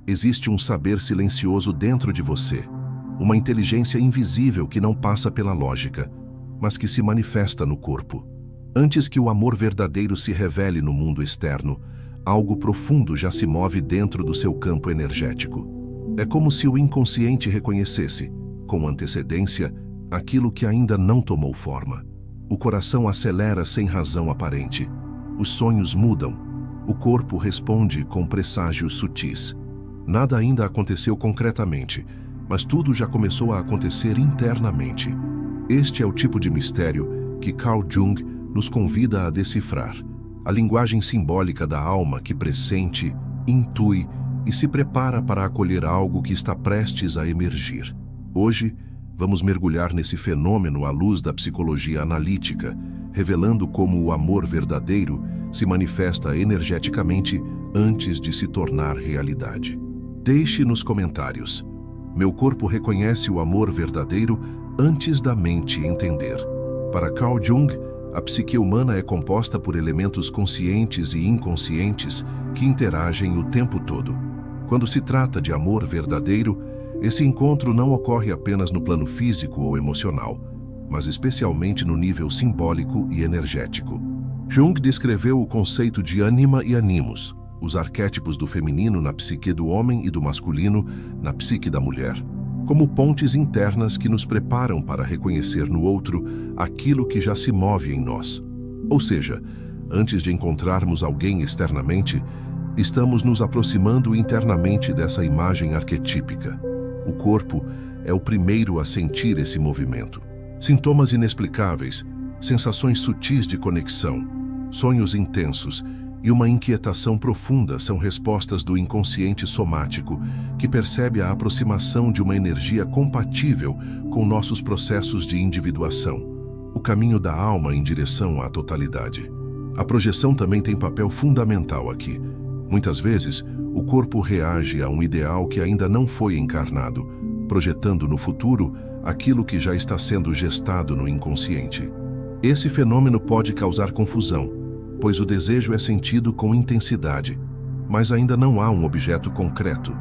existe um saber silencioso dentro de você, uma inteligência invisível que não passa pela lógica, mas que se manifesta no corpo. Antes que o amor verdadeiro se revele no mundo externo, algo profundo já se move dentro do seu campo energético. É como se o inconsciente reconhecesse, com antecedência, aquilo que ainda não tomou forma. O coração acelera sem razão aparente. Os sonhos mudam. O corpo responde com presságios sutis. Nada ainda aconteceu concretamente, mas tudo já começou a acontecer internamente. Este é o tipo de mistério que Carl Jung nos convida a decifrar. A linguagem simbólica da alma que pressente, intui e se prepara para acolher algo que está prestes a emergir. Hoje, vamos mergulhar nesse fenômeno à luz da psicologia analítica, revelando como o amor verdadeiro se manifesta energeticamente antes de se tornar realidade. Deixe nos comentários: meu corpo reconhece o amor verdadeiro antes da mente entender. Para Carl Jung, a psique humana é composta por elementos conscientes e inconscientes que interagem o tempo todo. Quando se trata de amor verdadeiro, esse encontro não ocorre apenas no plano físico ou emocional, mas especialmente no nível simbólico e energético. Jung descreveu o conceito de ânima e animus, os arquétipos do feminino na psique do homem e do masculino na psique da mulher, como pontes internas que nos preparam para reconhecer no outro aquilo que já se move em nós. Ou seja, antes de encontrarmos alguém externamente, estamos nos aproximando internamente dessa imagem arquetípica. O corpo é o primeiro a sentir esse movimento. Sintomas inexplicáveis, sensações sutis de conexão, sonhos intensos e uma inquietação profunda são respostas do inconsciente somático que percebe a aproximação de uma energia compatível com nossos processos de individuação, o caminho da alma em direção à totalidade. A projeção também tem papel fundamental aqui. Muitas vezes, o corpo reage a um ideal que ainda não foi encarnado, projetando no futuro aquilo que já está sendo gestado no inconsciente. Esse fenômeno pode causar confusão, pois o desejo é sentido com intensidade, mas ainda não há um objeto concreto.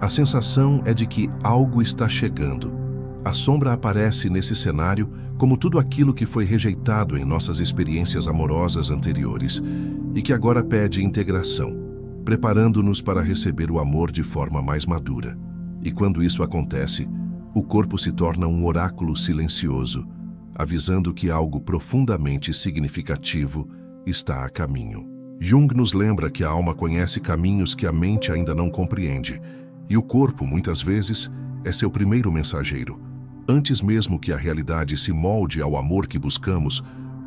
A sensação é de que algo está chegando. A sombra aparece nesse cenário como tudo aquilo que foi rejeitado em nossas experiências amorosas anteriores e que agora pede integração, preparando-nos para receber o amor de forma mais madura. E quando isso acontece, o corpo se torna um oráculo silencioso, avisando que algo profundamente significativo está a caminho. Jung nos lembra que a alma conhece caminhos que a mente ainda não compreende, e o corpo, muitas vezes, é seu primeiro mensageiro. Antes mesmo que a realidade se molde ao amor que buscamos,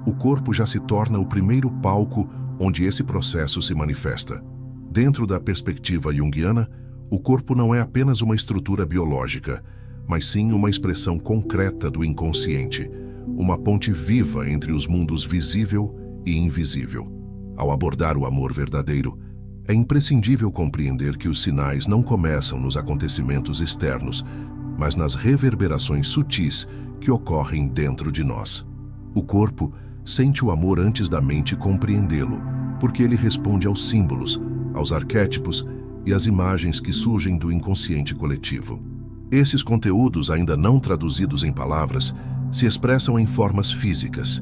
o corpo já se torna o primeiro palco onde esse processo se manifesta. Dentro da perspectiva junguiana, o corpo não é apenas uma estrutura biológica, mas sim uma expressão concreta do inconsciente, uma ponte viva entre os mundos visível e invisível. Ao abordar o amor verdadeiro, é imprescindível compreender que os sinais não começam nos acontecimentos externos, mas nas reverberações sutis que ocorrem dentro de nós. O corpo sente o amor antes da mente compreendê-lo, porque ele responde aos símbolos, aos arquétipos e às imagens que surgem do inconsciente coletivo. Esses conteúdos, ainda não traduzidos em palavras, se expressam em formas físicas.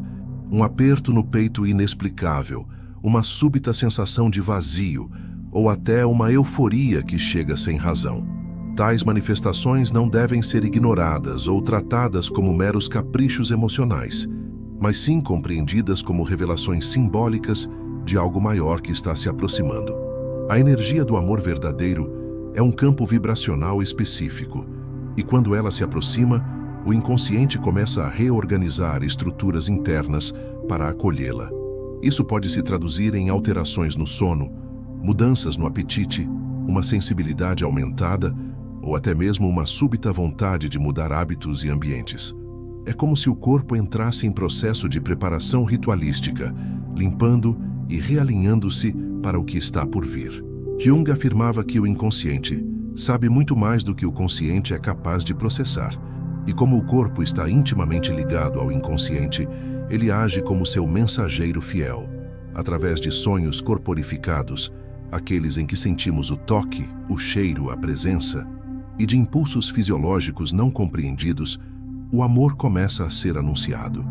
Um aperto no peito inexplicável, uma súbita sensação de vazio ou até uma euforia que chega sem razão. Tais manifestações não devem ser ignoradas ou tratadas como meros caprichos emocionais, mas sim compreendidas como revelações simbólicas de algo maior que está se aproximando. A energia do amor verdadeiro é um campo vibracional específico, e quando ela se aproxima, o inconsciente começa a reorganizar estruturas internas para acolhê-la. Isso pode se traduzir em alterações no sono, mudanças no apetite, uma sensibilidade aumentada ou até mesmo uma súbita vontade de mudar hábitos e ambientes. É como se o corpo entrasse em processo de preparação ritualística, limpando e realinhando-se para o que está por vir. Jung afirmava que o inconsciente sabe muito mais do que o consciente é capaz de processar, e como o corpo está intimamente ligado ao inconsciente, ele age como seu mensageiro fiel. Através de sonhos corporificados, aqueles em que sentimos o toque, o cheiro, a presença, e de impulsos fisiológicos não compreendidos, o amor começa a ser anunciado.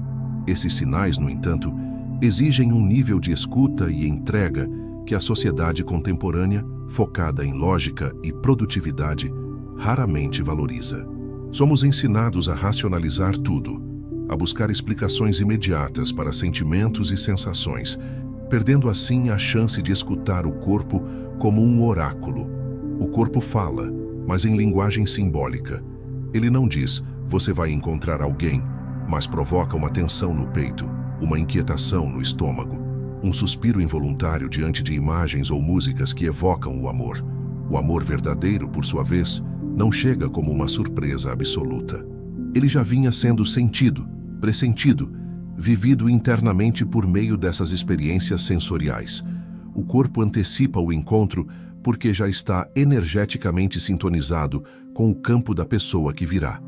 Esses sinais, no entanto, exigem um nível de escuta e entrega que a sociedade contemporânea, focada em lógica e produtividade, raramente valoriza. Somos ensinados a racionalizar tudo, a buscar explicações imediatas para sentimentos e sensações, perdendo assim a chance de escutar o corpo como um oráculo. O corpo fala, mas em linguagem simbólica. Ele não diz, você vai encontrar alguém, mas provoca uma tensão no peito, uma inquietação no estômago, um suspiro involuntário diante de imagens ou músicas que evocam o amor. O amor verdadeiro, por sua vez, não chega como uma surpresa absoluta. Ele já vinha sendo sentido, pressentido, vivido internamente por meio dessas experiências sensoriais. O corpo antecipa o encontro porque já está energeticamente sintonizado com o campo da pessoa que virá.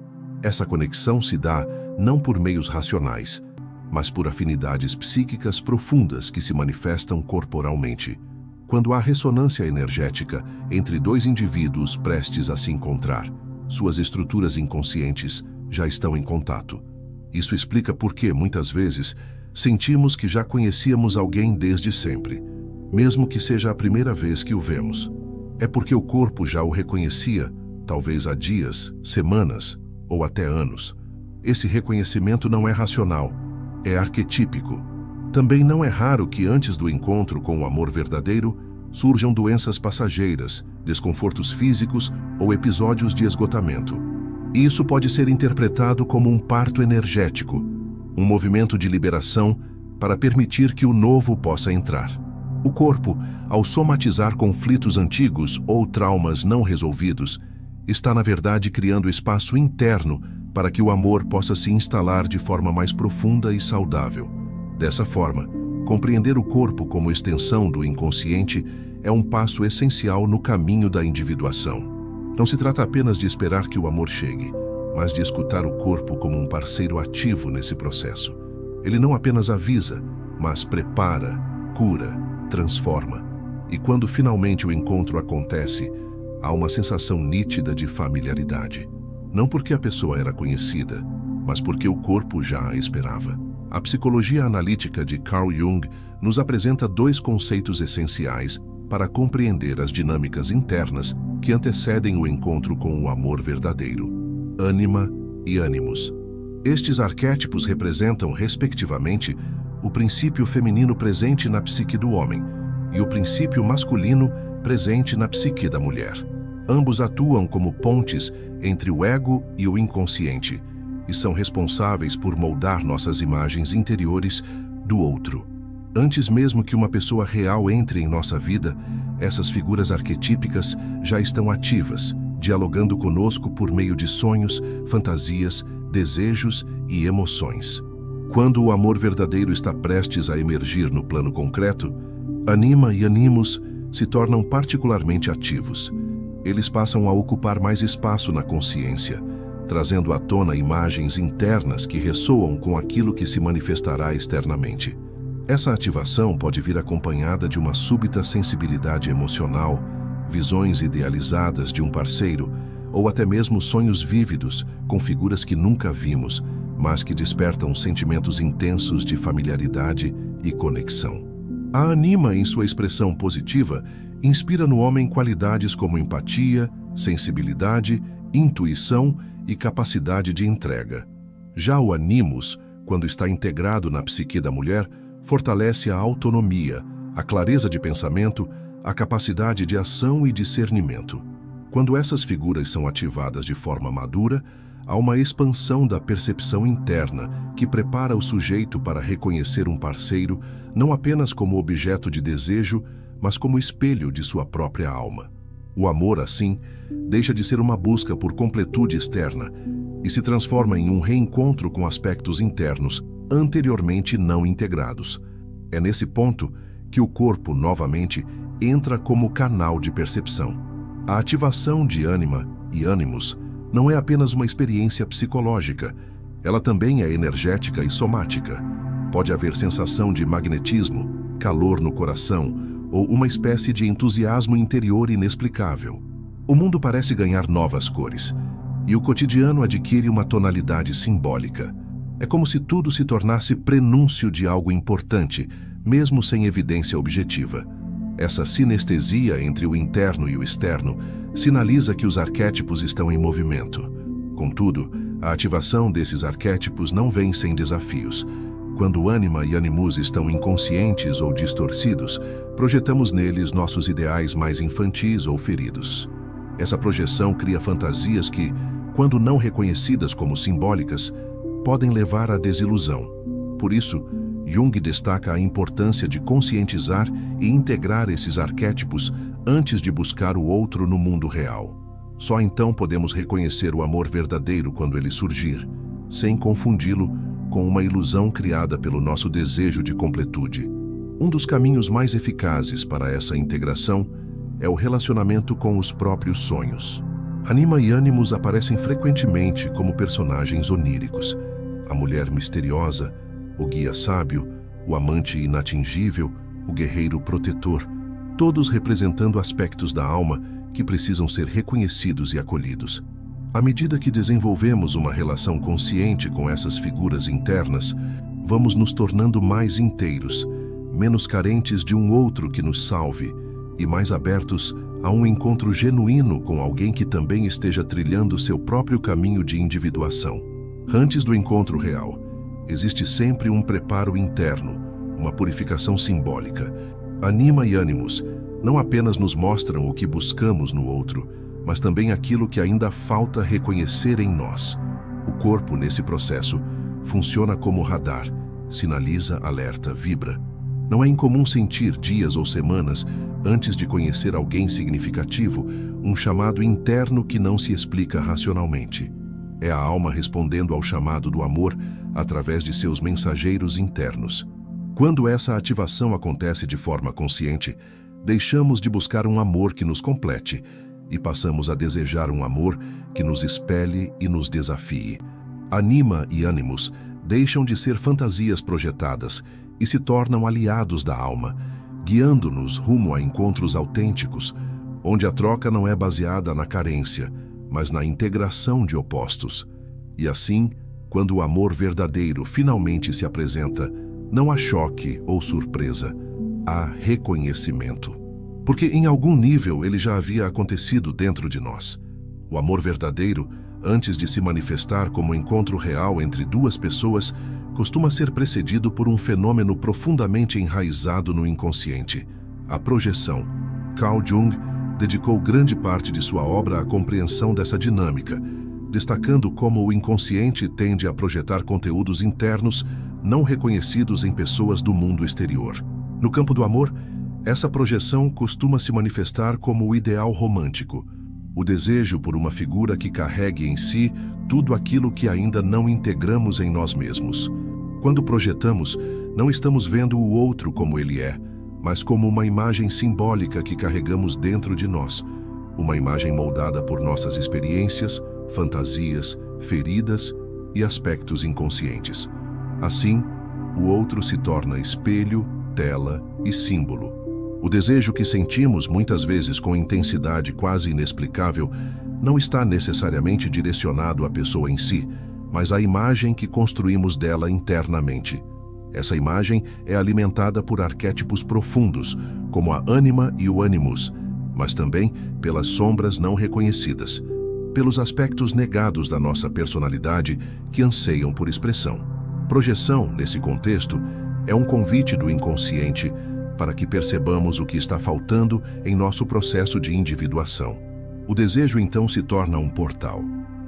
Essa conexão se dá não por meios racionais, mas por afinidades psíquicas profundas que se manifestam corporalmente. Quando há ressonância energética entre dois indivíduos prestes a se encontrar, suas estruturas inconscientes já estão em contato. Isso explica por que, muitas vezes, sentimos que já conhecíamos alguém desde sempre, mesmo que seja a primeira vez que o vemos. É porque o corpo já o reconhecia, talvez há dias, semanas ou até anos. Esse reconhecimento não é racional, é arquetípico. Também não é raro que antes do encontro com o amor verdadeiro surjam doenças passageiras, desconfortos físicos ou episódios de esgotamento. Isso pode ser interpretado como um parto energético, um movimento de liberação para permitir que o novo possa entrar. O corpo, ao somatizar conflitos antigos ou traumas não resolvidos, está na verdade criando espaço interno para que o amor possa se instalar de forma mais profunda e saudável. Dessa forma, compreender o corpo como extensão do inconsciente é um passo essencial no caminho da individuação. Não se trata apenas de esperar que o amor chegue, mas de escutar o corpo como um parceiro ativo nesse processo. Ele não apenas avisa, mas prepara, cura, transforma. E quando finalmente o encontro acontece, há uma sensação nítida de familiaridade. Não porque a pessoa era conhecida, mas porque o corpo já a esperava. A psicologia analítica de Carl Jung nos apresenta dois conceitos essenciais para compreender as dinâmicas internas que antecedem o encontro com o amor verdadeiro: ânima e ânimos. Estes arquétipos representam, respectivamente, o princípio feminino presente na psique do homem e o princípio masculino presente na psique da mulher. Ambos atuam como pontes entre o ego e o inconsciente e são responsáveis por moldar nossas imagens interiores do outro. Antes mesmo que uma pessoa real entre em nossa vida, essas figuras arquetípicas já estão ativas, dialogando conosco por meio de sonhos, fantasias, desejos e emoções. Quando o amor verdadeiro está prestes a emergir no plano concreto, ânima e ânimos se tornam particularmente ativos. Eles passam a ocupar mais espaço na consciência, trazendo à tona imagens internas que ressoam com aquilo que se manifestará externamente. Essa ativação pode vir acompanhada de uma súbita sensibilidade emocional, visões idealizadas de um parceiro, ou até mesmo sonhos vívidos com figuras que nunca vimos, mas que despertam sentimentos intensos de familiaridade e conexão. A ânima, em sua expressão positiva, inspira no homem qualidades como empatia, sensibilidade, intuição e capacidade de entrega. Já o animus, quando está integrado na psique da mulher, fortalece a autonomia, a clareza de pensamento, a capacidade de ação e discernimento. Quando essas figuras são ativadas de forma madura, há uma expansão da percepção interna que prepara o sujeito para reconhecer um parceiro não apenas como objeto de desejo, mas como espelho de sua própria alma. O amor, assim, deixa de ser uma busca por completude externa e se transforma em um reencontro com aspectos internos anteriormente não integrados. É nesse ponto que o corpo, novamente, entra como canal de percepção. A ativação de ânima e ânimos não é apenas uma experiência psicológica, ela também é energética e somática. Pode haver sensação de magnetismo, calor no coração ou uma espécie de entusiasmo interior inexplicável. O mundo parece ganhar novas cores, e o cotidiano adquire uma tonalidade simbólica. É como se tudo se tornasse prenúncio de algo importante, mesmo sem evidência objetiva. Essa sinestesia entre o interno e o externo sinaliza que os arquétipos estão em movimento. Contudo, a ativação desses arquétipos não vem sem desafios. Quando ânima e animus estão inconscientes ou distorcidos, projetamos neles nossos ideais mais infantis ou feridos. Essa projeção cria fantasias que, quando não reconhecidas como simbólicas, podem levar à desilusão. Por isso, Jung destaca a importância de conscientizar e integrar esses arquétipos antes de buscar o outro no mundo real. Só então podemos reconhecer o amor verdadeiro quando ele surgir, sem confundi-lo com uma ilusão criada pelo nosso desejo de completude. Um dos caminhos mais eficazes para essa integração é o relacionamento com os próprios sonhos. Anima e Animus aparecem frequentemente como personagens oníricos. A mulher misteriosa, o guia sábio, o amante inatingível, o guerreiro protetor, todos representando aspectos da alma que precisam ser reconhecidos e acolhidos. À medida que desenvolvemos uma relação consciente com essas figuras internas, vamos nos tornando mais inteiros, menos carentes de um outro que nos salve e mais abertos a um encontro genuíno com alguém que também esteja trilhando seu próprio caminho de individuação. Antes do encontro real, existe sempre um preparo interno, uma purificação simbólica. Anima e Animus não apenas nos mostram o que buscamos no outro, mas também aquilo que ainda falta reconhecer em nós. O corpo, nesse processo, funciona como radar, sinaliza, alerta, vibra. Não é incomum sentir dias ou semanas antes de conhecer alguém significativo, um chamado interno que não se explica racionalmente. É a alma respondendo ao chamado do amor através de seus mensageiros internos. Quando essa ativação acontece de forma consciente, deixamos de buscar um amor que nos complete e passamos a desejar um amor que nos espelhe e nos desafie. Anima e Animus deixam de ser fantasias projetadas e se tornam aliados da alma, guiando-nos rumo a encontros autênticos, onde a troca não é baseada na carência, mas na integração de opostos. E assim, quando o amor verdadeiro finalmente se apresenta, não há choque ou surpresa, há reconhecimento. Porque em algum nível ele já havia acontecido dentro de nós. O amor verdadeiro, antes de se manifestar como encontro real entre duas pessoas, costuma ser precedido por um fenômeno profundamente enraizado no inconsciente, a projeção. Carl Jung dedicou grande parte de sua obra à compreensão dessa dinâmica, destacando como o inconsciente tende a projetar conteúdos internos não reconhecidos em pessoas do mundo exterior. No campo do amor, essa projeção costuma se manifestar como o ideal romântico, o desejo por uma figura que carregue em si tudo aquilo que ainda não integramos em nós mesmos. Quando projetamos, não estamos vendo o outro como ele é, mas como uma imagem simbólica que carregamos dentro de nós, uma imagem moldada por nossas experiências, fantasias, feridas e aspectos inconscientes. Assim, o outro se torna espelho, tela e símbolo. O desejo que sentimos muitas vezes com intensidade quase inexplicável não está necessariamente direcionado à pessoa em si, mas à imagem que construímos dela internamente. Essa imagem é alimentada por arquétipos profundos, como a ânima e o animus, mas também pelas sombras não reconhecidas, pelos aspectos negados da nossa personalidade que anseiam por expressão. Projeção, nesse contexto, é um convite do inconsciente para que percebamos o que está faltando em nosso processo de individuação. O desejo então se torna um portal.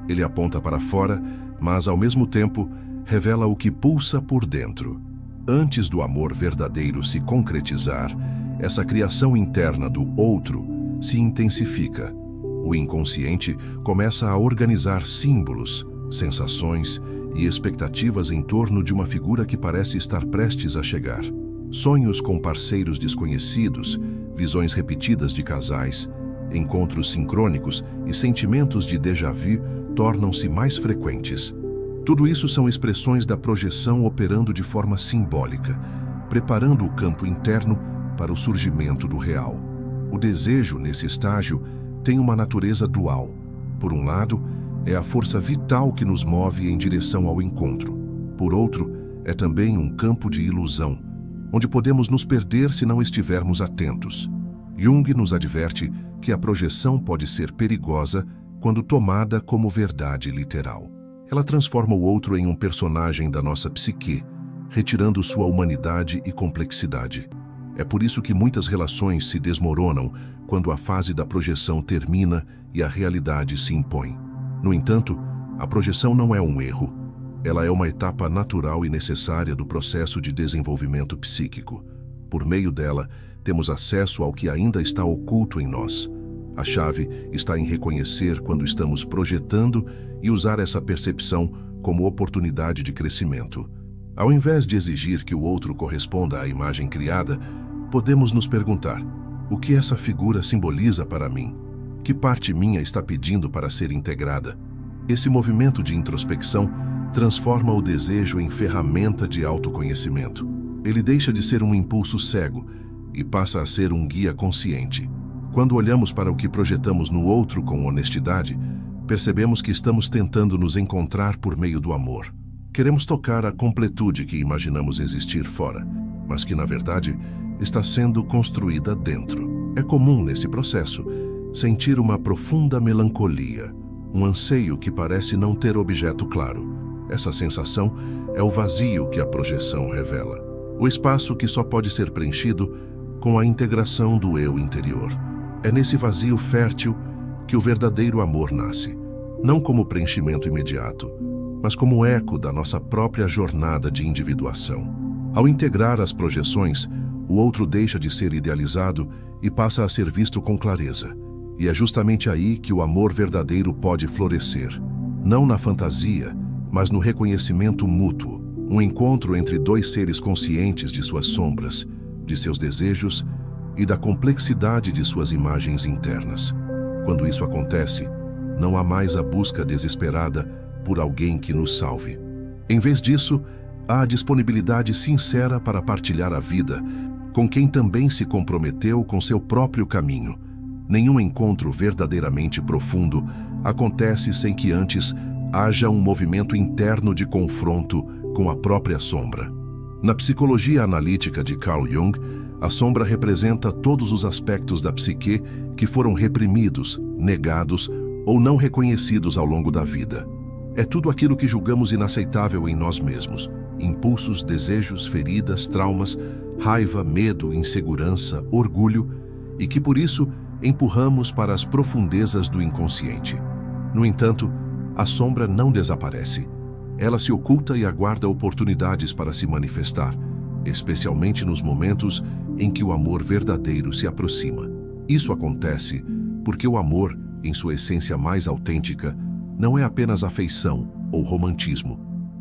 Ele aponta para fora, mas ao mesmo tempo revela o que pulsa por dentro. Antes do amor verdadeiro se concretizar, essa criação interna do outro se intensifica. O inconsciente começa a organizar símbolos, sensações e expectativas em torno de uma figura que parece estar prestes a chegar. Sonhos com parceiros desconhecidos, visões repetidas de casais, encontros sincrônicos e sentimentos de déjà vu tornam-se mais frequentes. Tudo isso são expressões da projeção operando de forma simbólica, preparando o campo interno para o surgimento do real. O desejo, nesse estágio, tem uma natureza dual. Por um lado, é a força vital que nos move em direção ao encontro. Por outro, é também um campo de ilusão, onde podemos nos perder se não estivermos atentos. Jung nos adverte que a projeção pode ser perigosa quando tomada como verdade literal. Ela transforma o outro em um personagem da nossa psique, retirando sua humanidade e complexidade. É por isso que muitas relações se desmoronam quando a fase da projeção termina e a realidade se impõe. No entanto, a projeção não é um erro. Ela é uma etapa natural e necessária do processo de desenvolvimento psíquico. Por meio dela, temos acesso ao que ainda está oculto em nós. A chave está em reconhecer quando estamos projetando e usar essa percepção como oportunidade de crescimento. Ao invés de exigir que o outro corresponda à imagem criada, podemos nos perguntar: o que essa figura simboliza para mim? Que parte minha está pedindo para ser integrada? Esse movimento de introspecção transforma o desejo em ferramenta de autoconhecimento. Ele deixa de ser um impulso cego e passa a ser um guia consciente. Quando olhamos para o que projetamos no outro com honestidade, percebemos que estamos tentando nos encontrar por meio do amor. Queremos tocar a completude que imaginamos existir fora, mas que, na verdade, está sendo construída dentro. É comum, nesse processo, sentir uma profunda melancolia, um anseio que parece não ter objeto claro. Essa sensação é o vazio que a projeção revela, o espaço que só pode ser preenchido com a integração do eu interior. É nesse vazio fértil que o verdadeiro amor nasce, não como preenchimento imediato, mas como eco da nossa própria jornada de individuação. Ao integrar as projeções, o outro deixa de ser idealizado e passa a ser visto com clareza. E é justamente aí que o amor verdadeiro pode florescer, não na fantasia, mas no reconhecimento mútuo, um encontro entre dois seres conscientes de suas sombras, de seus desejos e da complexidade de suas imagens internas. Quando isso acontece, não há mais a busca desesperada por alguém que nos salve. Em vez disso, há a disponibilidade sincera para partilhar a vida com quem também se comprometeu com seu próprio caminho. Nenhum encontro verdadeiramente profundo acontece sem que antes haja um movimento interno de confronto com a própria sombra. Na psicologia analítica de Carl Jung, a sombra representa todos os aspectos da psique que foram reprimidos, negados ou não reconhecidos ao longo da vida. É tudo aquilo que julgamos inaceitável em nós mesmos: impulsos, desejos, feridas, traumas, raiva, medo, insegurança, orgulho, e que por isso empurramos para as profundezas do inconsciente. No entanto, a sombra não desaparece. Ela se oculta e aguarda oportunidades para se manifestar, especialmente nos momentos em que o amor verdadeiro se aproxima. Isso acontece porque o amor, em sua essência mais autêntica, não é apenas afeição ou romantismo.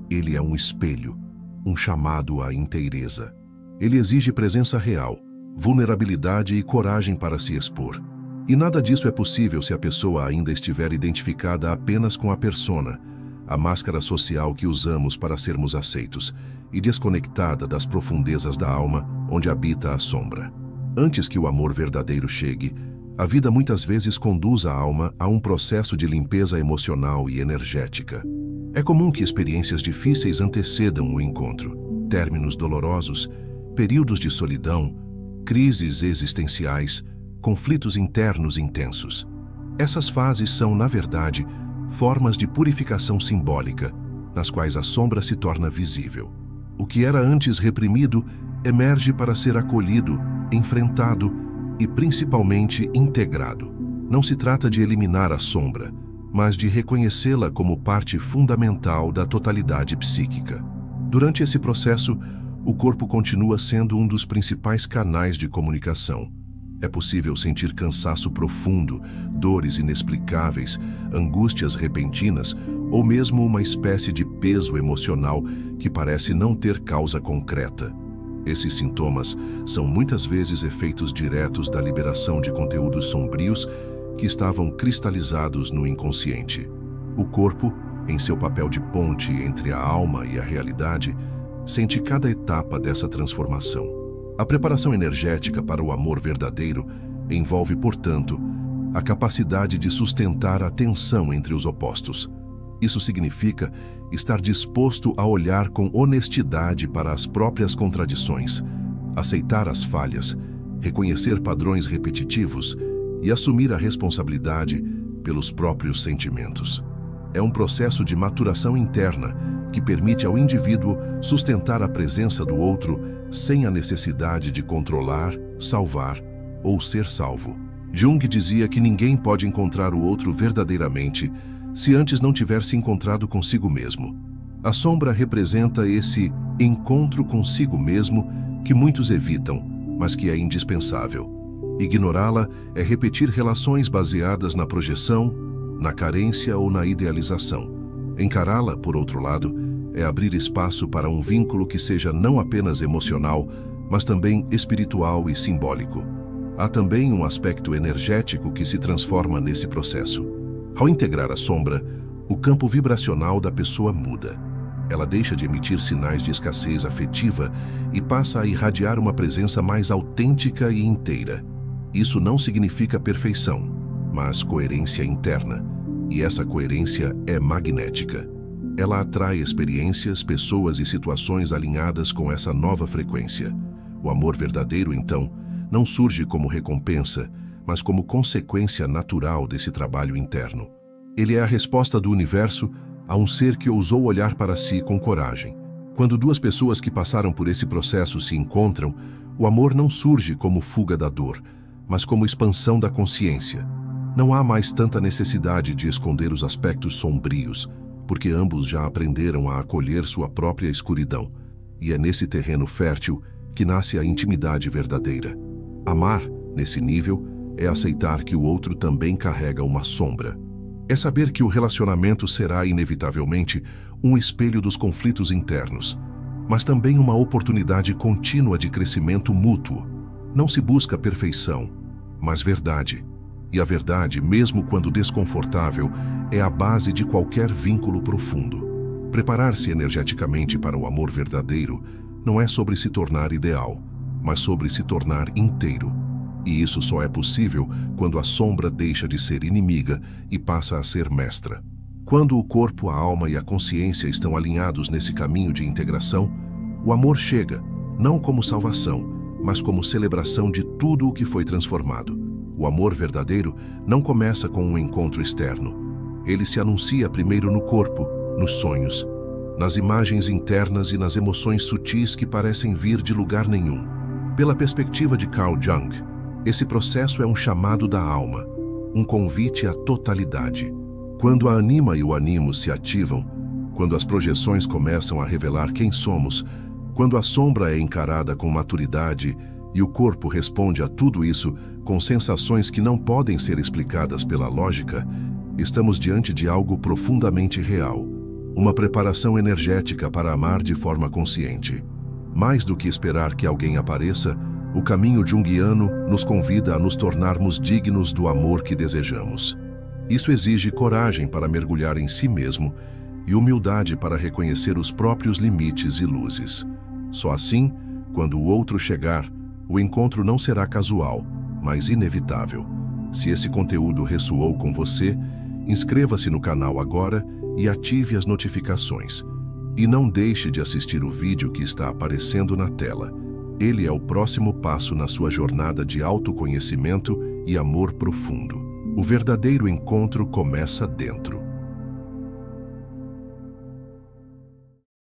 Ele é um espelho, um chamado à inteireza. Ele exige presença real, vulnerabilidade e coragem para se expor. E nada disso é possível se a pessoa ainda estiver identificada apenas com a persona, a máscara social que usamos para sermos aceitos, e desconectada das profundezas da alma onde habita a sombra. Antes que o amor verdadeiro chegue, a vida muitas vezes conduz a alma a um processo de limpeza emocional e energética. É comum que experiências difíceis antecedam o encontro, términos dolorosos, períodos de solidão, crises existenciais, conflitos internos intensos. Essas fases são, na verdade, formas de purificação simbólica, nas quais a sombra se torna visível. O que era antes reprimido emerge para ser acolhido, enfrentado e principalmente integrado. Não se trata de eliminar a sombra, mas de reconhecê-la como parte fundamental da totalidade psíquica. Durante esse processo, o corpo continua sendo um dos principais canais de comunicação. É possível sentir cansaço profundo, dores inexplicáveis, angústias repentinas ou mesmo uma espécie de peso emocional que parece não ter causa concreta. Esses sintomas são muitas vezes efeitos diretos da liberação de conteúdos sombrios que estavam cristalizados no inconsciente. O corpo, em seu papel de ponte entre a alma e a realidade, sente cada etapa dessa transformação. A preparação energética para o amor verdadeiro envolve, portanto, a capacidade de sustentar a tensão entre os opostos. Isso significa estar disposto a olhar com honestidade para as próprias contradições, aceitar as falhas, reconhecer padrões repetitivos e assumir a responsabilidade pelos próprios sentimentos. É um processo de maturação interna que permite ao indivíduo sustentar a presença do outro sem a necessidade de controlar, salvar ou ser salvo. Jung dizia que ninguém pode encontrar o outro verdadeiramente se antes não tiver se encontrado consigo mesmo. A sombra representa esse encontro consigo mesmo que muitos evitam, mas que é indispensável. Ignorá-la é repetir relações baseadas na projeção, na carência ou na idealização. Encará-la, por outro lado, é abrir espaço para um vínculo que seja não apenas emocional, mas também espiritual e simbólico. Há também um aspecto energético que se transforma nesse processo. Ao integrar a sombra, o campo vibracional da pessoa muda. Ela deixa de emitir sinais de escassez afetiva e passa a irradiar uma presença mais autêntica e inteira. Isso não significa perfeição, mas coerência interna. E essa coerência é magnética. Ela atrai experiências, pessoas e situações alinhadas com essa nova frequência. O amor verdadeiro, então, não surge como recompensa, mas como consequência natural desse trabalho interno. Ele é a resposta do universo a um ser que ousou olhar para si com coragem. Quando duas pessoas que passaram por esse processo se encontram, o amor não surge como fuga da dor, mas como expansão da consciência. Não há mais tanta necessidade de esconder os aspectos sombrios, porque ambos já aprenderam a acolher sua própria escuridão. E é nesse terreno fértil que nasce a intimidade verdadeira. Amar, nesse nível, é aceitar que o outro também carrega uma sombra. É saber que o relacionamento será, inevitavelmente, um espelho dos conflitos internos, mas também uma oportunidade contínua de crescimento mútuo. Não se busca perfeição, mas verdade. E a verdade, mesmo quando desconfortável, é a base de qualquer vínculo profundo. Preparar-se energeticamente para o amor verdadeiro não é sobre se tornar ideal, mas sobre se tornar inteiro. E isso só é possível quando a sombra deixa de ser inimiga e passa a ser mestra. Quando o corpo, a alma e a consciência estão alinhados nesse caminho de integração, o amor chega, não como salvação, mas como celebração de tudo o que foi transformado. O amor verdadeiro não começa com um encontro externo. Ele se anuncia primeiro no corpo, nos sonhos, nas imagens internas e nas emoções sutis que parecem vir de lugar nenhum. Pela perspectiva de Carl Jung, esse processo é um chamado da alma, um convite à totalidade. Quando a anima e o animo se ativam, quando as projeções começam a revelar quem somos, quando a sombra é encarada com maturidade e o corpo responde a tudo isso com sensações que não podem ser explicadas pela lógica, estamos diante de algo profundamente real, uma preparação energética para amar de forma consciente. Mais do que esperar que alguém apareça, o caminho junguiano nos convida a nos tornarmos dignos do amor que desejamos. Isso exige coragem para mergulhar em si mesmo e humildade para reconhecer os próprios limites e luzes. Só assim, quando o outro chegar, o encontro não será casual, mas inevitável. Se esse conteúdo ressoou com você, inscreva-se no canal agora e ative as notificações. E não deixe de assistir o vídeo que está aparecendo na tela. Ele é o próximo passo na sua jornada de autoconhecimento e amor profundo. O verdadeiro encontro começa dentro.